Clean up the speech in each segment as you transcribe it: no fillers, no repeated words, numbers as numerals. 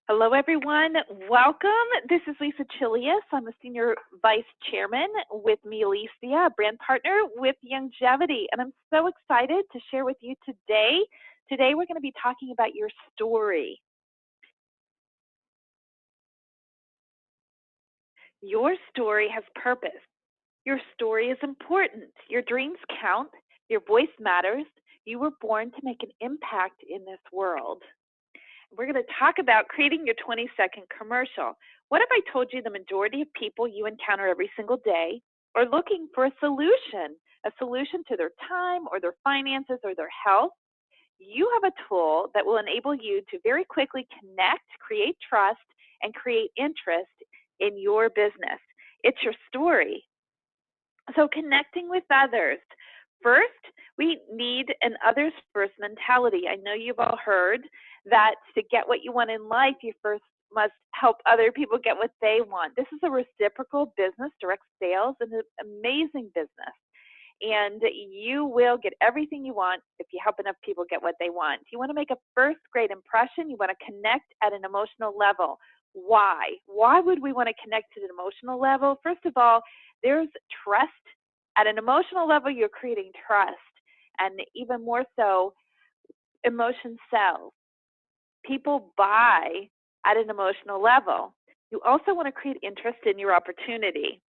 Hello, everyone. Welcome. This is Lisa Chilius. I'm a Senior Vice Chairman with Alicia, a brand partner with Youngevity, and I'm so excited to share with you today. Today, we're going to be talking about your story. Your story has purpose. Your story is important. Your dreams count. Your voice matters. You were born to make an impact in this world. We're going to talk about creating your 20-second commercial. What if I told you the majority of people you encounter every single day are looking for a solution to their time or their finances or their health? You have a tool that will enable you to very quickly connect, create trust, and create interest in your business. It's your story. So connecting with others. First, we need an others first mentality. I know you've all heard that to get what you want in life, you first must help other people get what they want. This is a reciprocal business, direct sales, and an amazing business. And you will get everything you want if you help enough people get what they want. You want to make a first great impression. You want to connect at an emotional level. Why? Why would we want to connect at an emotional level? First of all, there's trust. At an emotional level, you're creating trust. And even more so, emotion sells. People buy at an emotional level. You also want to create interest in your opportunity.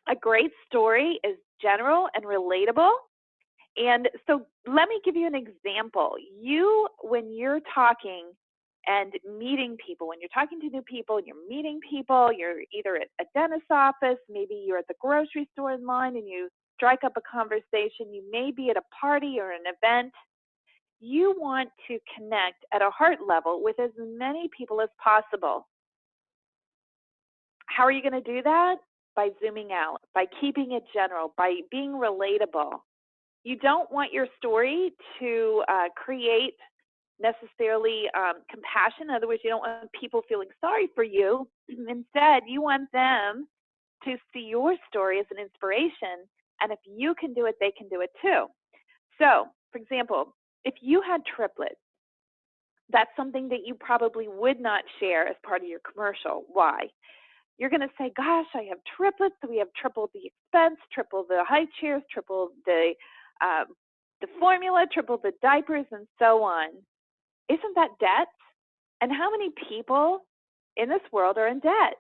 A great story is general and relatable. And so let me give you an example. When you're talking and meeting people, when you're talking to new people and you're meeting people, you're either at a dentist's office, maybe you're at the grocery store in line and you strike up a conversation, you may be at a party or an event. You want to connect at a heart level with as many people as possible. How are you going to do that? By zooming out, by keeping it general, by being relatable. You don't want your story to create necessarily compassion. In other words, you don't want people feeling sorry for you. Instead, you want them to see your story as an inspiration. And if you can do it, they can do it too. So, for example, if you had triplets, that's something that you probably would not share as part of your commercial. Why? You're going to say, gosh, I have triplets. So we have triple the expense, triple the high chairs, triple the formula, triple the diapers, and so on. Isn't that debt? And how many people in this world are in debt?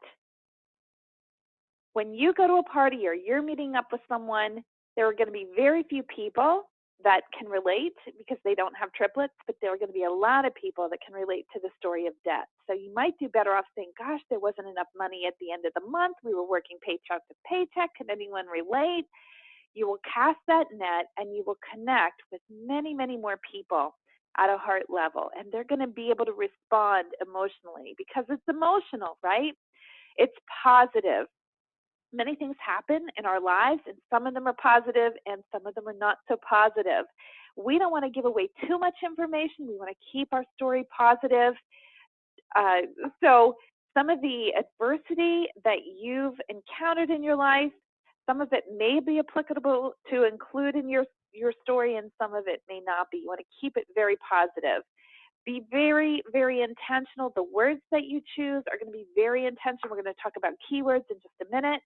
When you go to a party or you're meeting up with someone, there are going to be very few people that can relate because they don't have triplets, but there are going to be a lot of people that can relate to the story of debt. So you might do better off saying, gosh, there wasn't enough money at the end of the month. We were working paycheck to paycheck. Can anyone relate? You will cast that net and you will connect with many, many more people at a heart level. And they're going to be able to respond emotionally because it's emotional, right? It's positive. Many things happen in our lives, and some of them are positive and some of them are not so positive. We don't want to give away too much information. We want to keep our story positive. So some of the adversity that you've encountered in your life, some of it may be applicable to include in your story, and some of it may not be. You want to keep it very positive. Be very, very intentional. The words that you choose are going to be very intentional. We're going to talk about keywords in just a minute.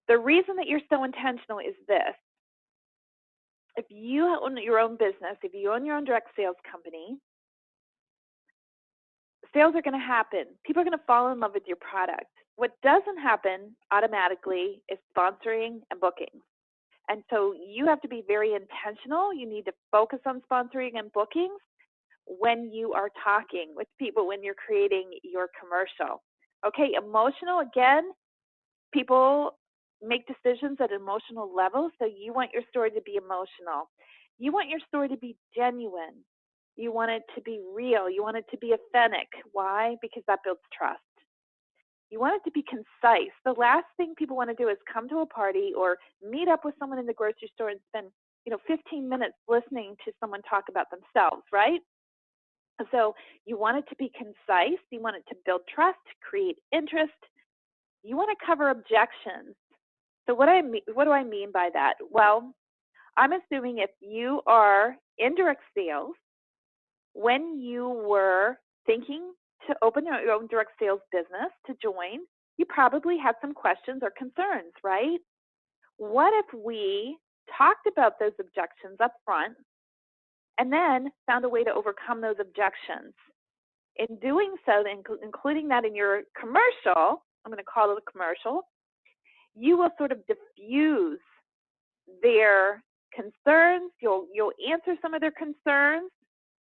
The reason that you're so intentional is this. If you own your own business, if you own your own direct sales company, sales are going to happen. People are going to fall in love with your product. What doesn't happen automatically is sponsoring and bookings. And so you have to be very intentional. You need to focus on sponsoring and bookings when you are talking with people, when you're creating your commercial. Okay, emotional, again, people make decisions at an emotional level, so you want your story to be emotional. You want your story to be genuine. You want it to be real. You want it to be authentic. Why? Because that builds trust. You want it to be concise. The last thing people want to do is come to a party or meet up with someone in the grocery store and spend 15 minutes listening to someone talk about themselves, right? So you want it to be concise. You want it to build trust, create interest. You want to cover objections. So what do I mean by that? Well, I'm assuming if you are in direct sales, when you were thinking to open your own direct sales business to join, you probably had some questions or concerns, right? What if we talked about those objections up front and then found a way to overcome those objections? In doing so, including that in your commercial, I'm going to call it a commercial, you will sort of diffuse their concerns. You'll answer some of their concerns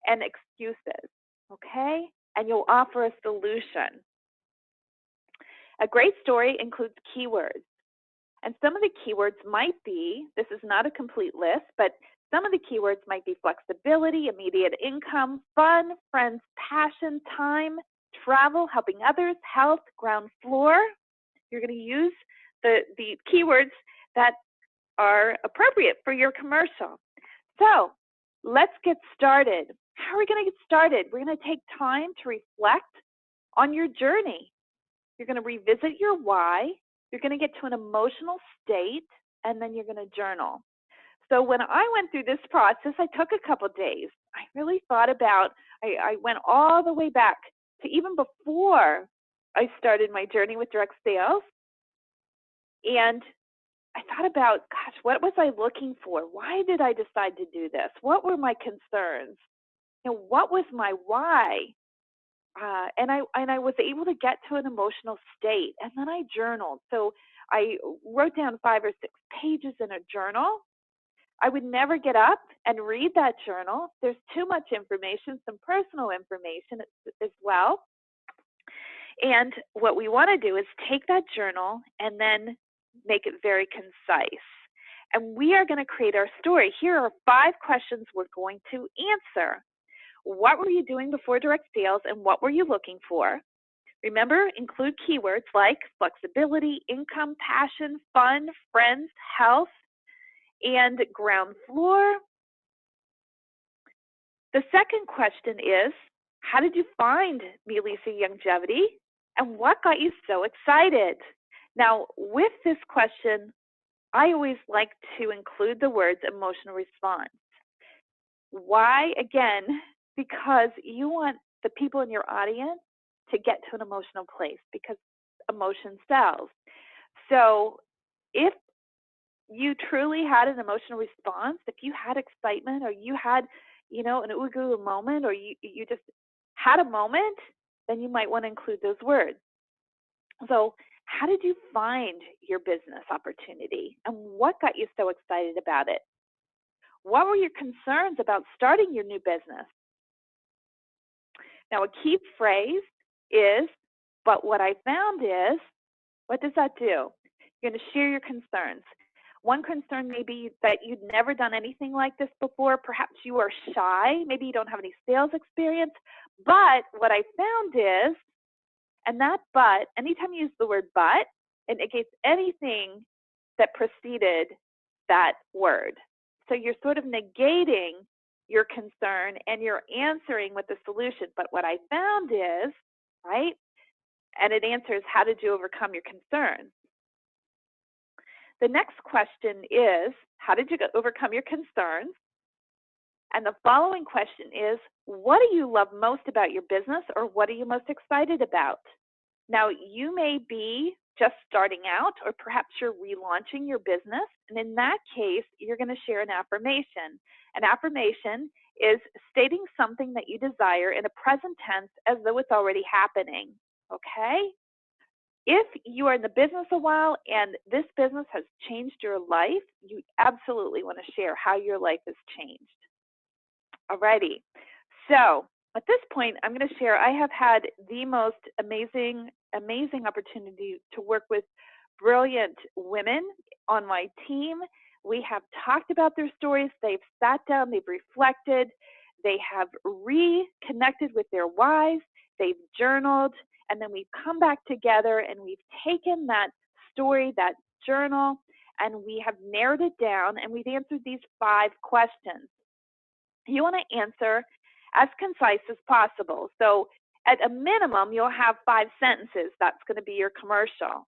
and excuses, okay? And you'll offer a solution. A great story includes keywords. And some of the keywords might be, this is not a complete list, but some of the keywords might be flexibility, immediate income, fun, friends, passion, time, travel, helping others, health, ground floor. You're going to use the keywords that are appropriate for your commercial. So let's get started. How are we going to get started? We're going to take time to reflect on your journey. You're going to revisit your why. You're going to get to an emotional state, and then you're going to journal. So when I went through this process, I took a couple days. I really thought about, I went all the way back to even before I started my journey with direct sales. And I thought about, gosh, what was I looking for? Why did I decide to do this? What were my concerns? What was my why? And I was able to get to an emotional state, and then I journaled. So I wrote down 5 or 6 pages in a journal. I would never get up and read that journal. There's too much information, some personal information as well. And what we want to do is take that journal and then make it very concise. And we are going to create our story. Here are 5 questions we're going to answer. What were you doing before direct sales, and what were you looking for? Remember, include keywords like flexibility, income, passion, fun, friends, health, and ground floor. The second question is, how did you find Melissa Youngevity, and what got you so excited? Now, with this question, I always like to include the words emotional response. Why? Again, because you want the people in your audience to get to an emotional place, because emotion sells. So if you truly had an emotional response, if you had excitement, or you had, an ooh-goo moment, or you just had a moment, then you might want to include those words. So how did you find your business opportunity, and what got you so excited about it? What were your concerns about starting your new business? Now, a key phrase is, but what I found is, what does that do? You're going to share your concerns. One concern may be that you've never done anything like this before. Perhaps you are shy. Maybe you don't have any sales experience. But what I found is, and that but, anytime you use the word but, it negates anything that preceded that word. So you're sort of negating your concern and you're answering with the solution. But what I found is, right? And it answers, how did you overcome your concerns? The next question is, how did you overcome your concerns? And the following question is, what do you love most about your business, or what are you most excited about? Now, you may be just starting out, or perhaps you're relaunching your business. And in that case, you're going to share an affirmation. An affirmation is stating something that you desire in a present tense as though it's already happening, okay? If you are in the business a while and this business has changed your life, you absolutely want to share how your life has changed. Alrighty, so at this point, I'm going to share, I have had the most amazing opportunity to work with brilliant women on my team. We have talked about their stories. They've sat down, they've reflected, they have reconnected with their whys, they've journaled, and then we've come back together and we've taken that story, that journal, and we have narrowed it down, and we've answered these 5 questions. You want to answer as concise as possible. So at a minimum, you'll have 5 sentences. That's going to be your commercial.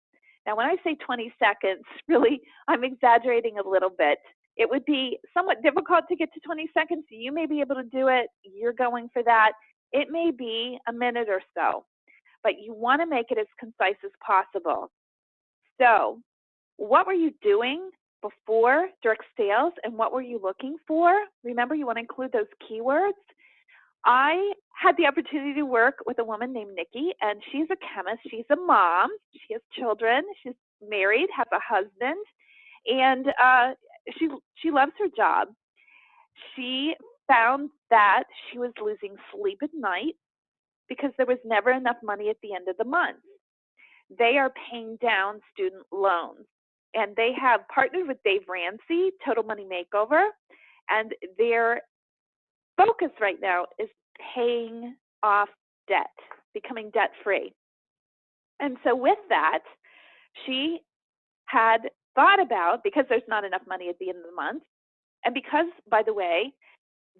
Now, when I say 20 seconds, really, I'm exaggerating a little bit. It would be somewhat difficult to get to 20 seconds. You may be able to do it. You're going for that. It may be a minute or so, but you want to make it as concise as possible. So, what were you doing before direct sales and what were you looking for? Remember, you want to include those keywords. I had the opportunity to work with a woman named Nikki, and she's a chemist. She's a mom. She has children. She's married, has a husband, and she loves her job. She found that she was losing sleep at night because there was never enough money at the end of the month. They are paying down student loans, and they have partnered with Dave Ramsey, Total Money Makeover, and their focus right now is paying off debt, becoming debt-free. And so with that, she had thought about, because there's not enough money at the end of the month, and because, by the way,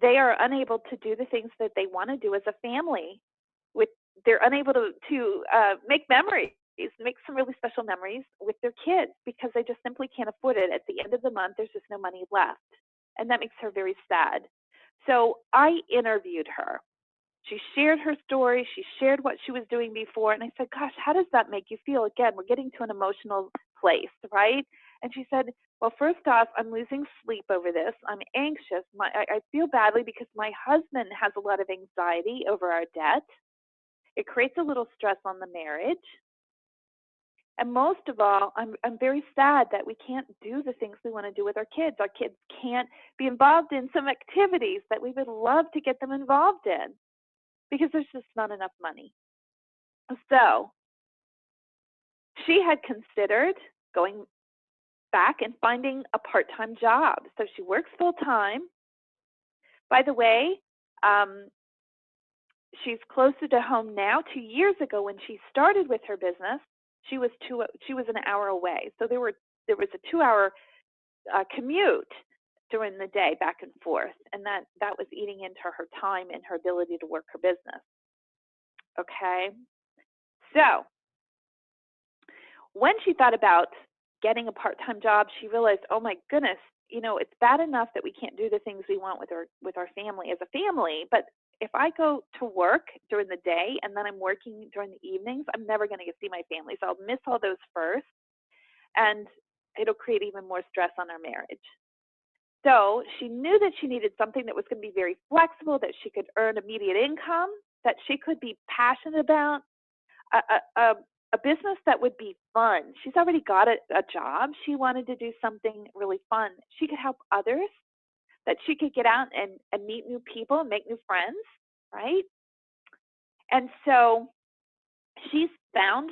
they are unable to do the things that they want to do as a family. They're unable to make memories, make some really special memories with their kids because they just simply can't afford it. At the end of the month, there's just no money left. And that makes her very sad. So I interviewed her. She shared her story. She shared what she was doing before. And I said, gosh, how does that make you feel? Again, we're getting to an emotional place, right? And she said, well, first off, I'm losing sleep over this. I'm anxious. I feel badly because my husband has a lot of anxiety over our debt. It creates a little stress on the marriage. And most of all, I'm very sad that we can't do the things we want to do with our kids. Our kids can't be involved in some activities that we would love to get them involved in because there's just not enough money. So she had considered going back and finding a part-time job. So she works full-time. By the way, she's closer to home now. 2 years ago when she started with her business, she was an hour away. So there was a 2-hour commute during the day back and forth, and that was eating into her time and her ability to work her business. Okay, so when she thought about getting a part-time job, she realized, oh my goodness, it's bad enough that we can't do the things we want with our family as a family, but if I go to work during the day and then I'm working during the evenings, I'm never going to see my family. So I'll miss all those first, and it'll create even more stress on our marriage. So she knew that she needed something that was going to be very flexible, that she could earn immediate income, that she could be passionate about, a business that would be fun. She's already got a job. She wanted to do something really fun. She could help others, that she could get out and meet new people and make new friends, right? And so she's found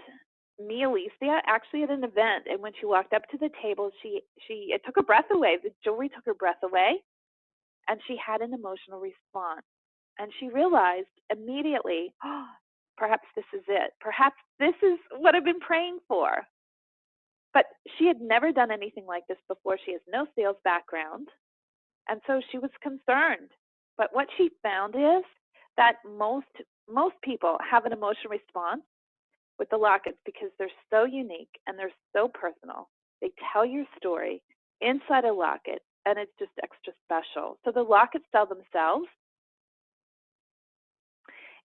me, Alicia, actually at an event. And when she walked up to the table, it took her breath away. The jewelry took her breath away. And she had an emotional response. And she realized immediately, oh, perhaps this is it. Perhaps this is what I've been praying for. But she had never done anything like this before. She has no sales background. And so she was concerned. But what she found is that most people have an emotional response with the lockets because they're so unique and they're so personal. They tell your story inside a locket, and it's just extra special. So the lockets sell themselves.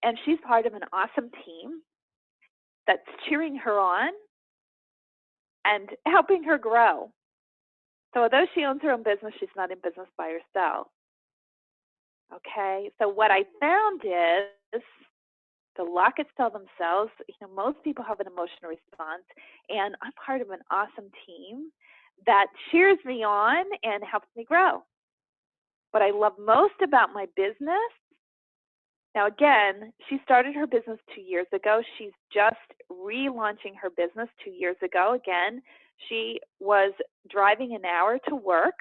And she's part of an awesome team that's cheering her on and helping her grow. So although she owns her own business, she's not in business by herself. Okay, so what I found is the lockets sell themselves. Most people have an emotional response, and I'm part of an awesome team that cheers me on and helps me grow. What I love most about my business, now again, she started her business 2 years ago. She's just relaunching her business 2 years ago. Again, she was driving an hour to work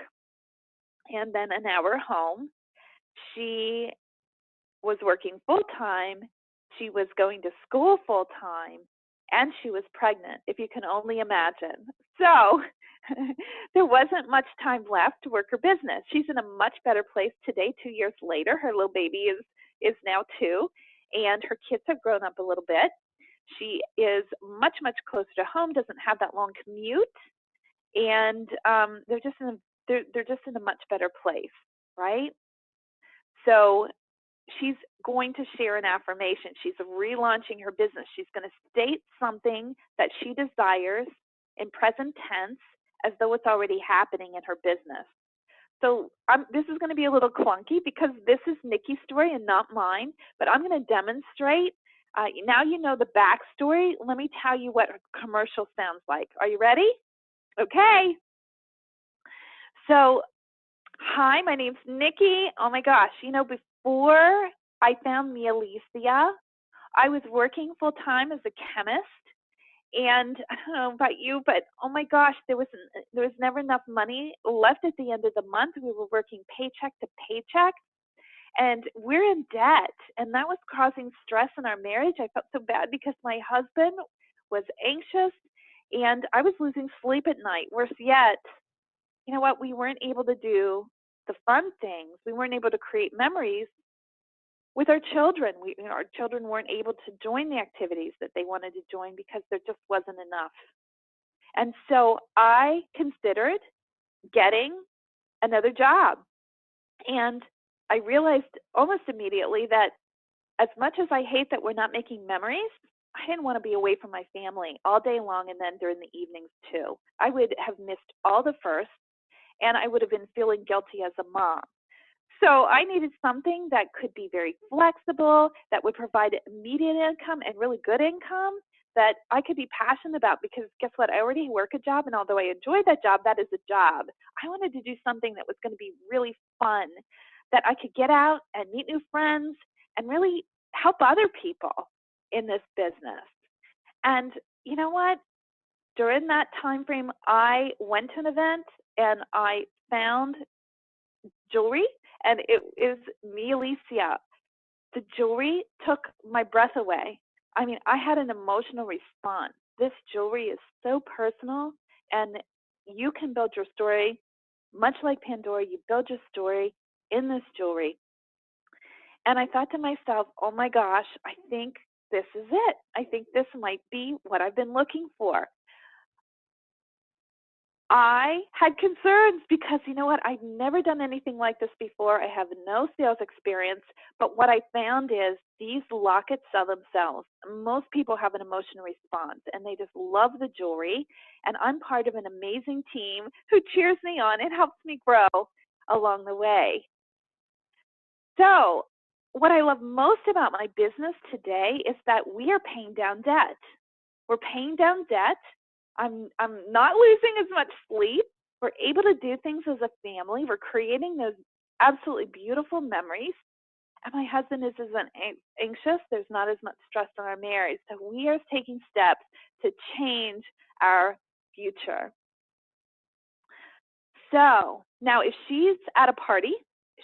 and then an hour home. She was working full-time. She was going to school full-time, and she was pregnant, if you can only imagine. So there wasn't much time left to work her business. She's in a much better place today, 2 years later. Her little baby is now 2, and her kids have grown up a little bit. She is much, much closer to home, doesn't have that long commute, and they're just in a much better place, right? So she's going to share an affirmation. She's relaunching her business. She's going to state something that she desires in present tense as though it's already happening in her business. So this is going to be a little clunky because this is Nikki's story and not mine, but I'm going to demonstrate. Now you know the backstory. Let me tell you what a commercial sounds like. Are you ready? Okay. So, hi, my name's Nikki. Oh my gosh, you know, before I found Me Alicia, I was working full time as a chemist. And I don't know about you, but oh my gosh, there was never enough money left at the end of the month. We were working paycheck to paycheck, and we're in debt, and that was causing stress in our marriage. I felt so bad because my husband was anxious, and I was losing sleep at night. Worse yet, you know what? We weren't able to do the fun things. We weren't able to create memories with our children. Our children weren't able to join the activities that they wanted to join because there just wasn't enough. And so I considered getting another job. And I realized almost immediately that as much as I hate that we're not making memories, I didn't want to be away from my family all day long and then during the evenings too. I would have missed all the firsts, and I would have been feeling guilty as a mom. So I needed something that could be very flexible, that would provide immediate income and really good income that I could be passionate about, because guess what? I already work a job, and although I enjoy that job, that is a job. I wanted to do something that was going to be really fun, that I could get out and meet new friends and really help other people in this business. And you know what? During that time frame, I went to an event and I found jewelry, and it is Me Alicia. The jewelry took my breath away. I mean, I had an emotional response. This jewelry is so personal, and you can build your story much like Pandora. You build your story in this jewelry. And I thought to myself, oh my gosh, I think this is it. I think this might be what I've been looking for. I had concerns because, you know what, I've never done anything like this before. I have no sales experience, but what I found is these lockets sell themselves. Most people have an emotional response, and they just love the jewelry, and I'm part of an amazing team who cheers me on and helps me grow along the way. So what I love most about my business today is that we are paying down debt. We're paying down debt. I'm not losing as much sleep. We're able to do things as a family. We're creating those absolutely beautiful memories. And my husband isn't anxious. There's not as much stress in our marriage. So we are taking steps to change our future. So now if she's at a party,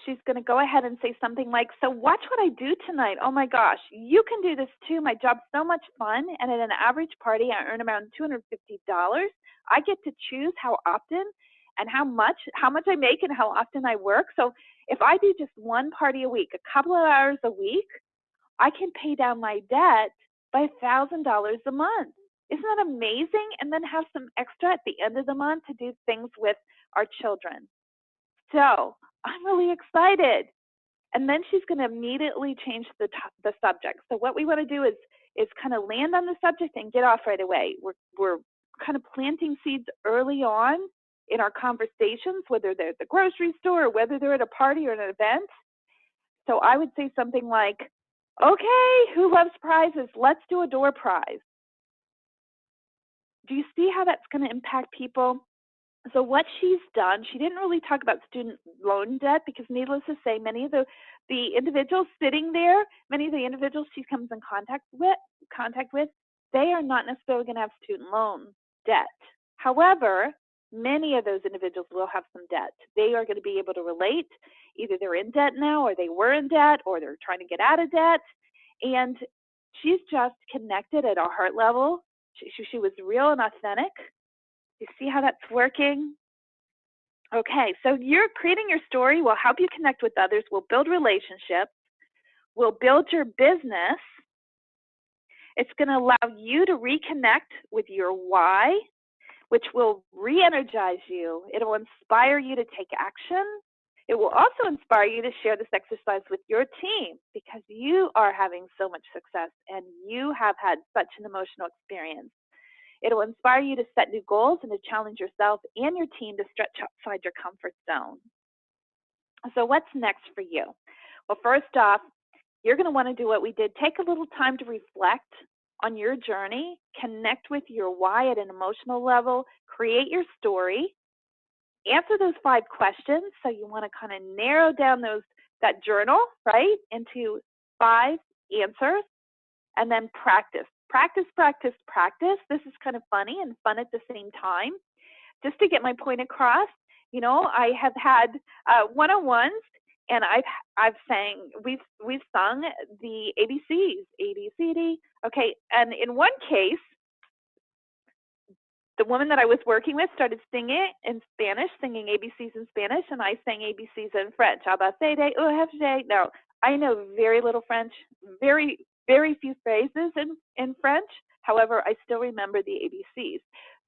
she's going to go ahead and say something like, so watch what I do tonight. Oh my gosh, you can do this too. My job's so much fun. And at an average party, I earn around $250. I get to choose how often and how much I make and how often I work. So if I do just one party a week, a couple of hours a week, I can pay down my debt by $1,000 a month. Isn't that amazing? And then have some extra at the end of the month to do things with our children. So I'm really excited. And then she's going to immediately change the subject. So what we want to do is kind of land on the subject and get off right away. We're kind of planting seeds early on in our conversations, whether they're at the grocery store or whether they're at a party or an event. So I would say something like, okay, who loves prizes? Let's do a door prize. Do you see how that's going to impact people? So what she's done, she didn't really talk about student loan debt because, needless to say, many of the individuals sitting there, many of the individuals she comes in contact with, they are not necessarily going to have student loan debt. However, many of those individuals will have some debt. They are going to be able to relate. Either they're in debt now, or they were in debt, or they're trying to get out of debt. And she's just connected at a heart level. She was real and authentic. You see how that's working? Okay, so you're creating your story will help you connect with others, will build relationships, will build your business. It's going to allow you to reconnect with your why, which will re-energize you. It will inspire you to take action. It will also inspire you to share this exercise with your team because you are having so much success and you have had such an emotional experience. It'll inspire you to set new goals and to challenge yourself and your team to stretch outside your comfort zone. So what's next for you? Well, first off, you're going to want to do what we did. Take a little time to reflect on your journey, connect with your why at an emotional level, create your story, answer those 5 questions. So you want to kind of narrow down that journal, right, into 5 answers, and then practice. Practice, practice, practice. This is kind of funny and fun at the same time. Just to get my point across, I have had one-on-ones, and we've sung the ABCs, A, B, C, D. Okay, and in one case, the woman that I was working with started singing in Spanish, singing ABCs in Spanish, and I sang ABCs in French. Abacede, uhefde. No, I know very little French, very, very few phrases in French. However, I still remember the ABCs.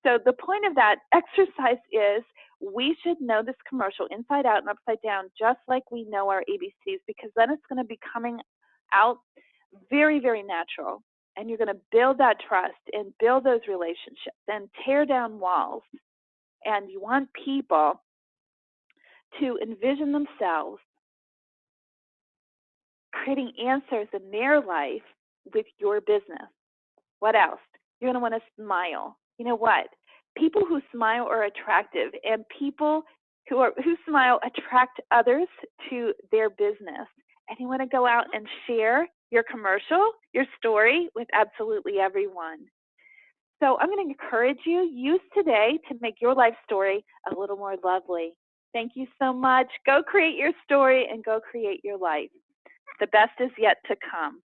So the point of that exercise is we should know this commercial inside out and upside down, just like we know our ABCs, because then it's going to be coming out very, very natural. And you're going to build that trust and build those relationships and tear down walls. And you want people to envision themselves creating answers in their life with your business. What else? You're going to want to smile. You know what? People who smile are attractive, and people who smile attract others to their business. And you want to go out and share your commercial, your story with absolutely everyone. So I'm going to encourage you, use today to make your life story a little more lovely. Thank you so much. Go create your story and go create your life. The best is yet to come.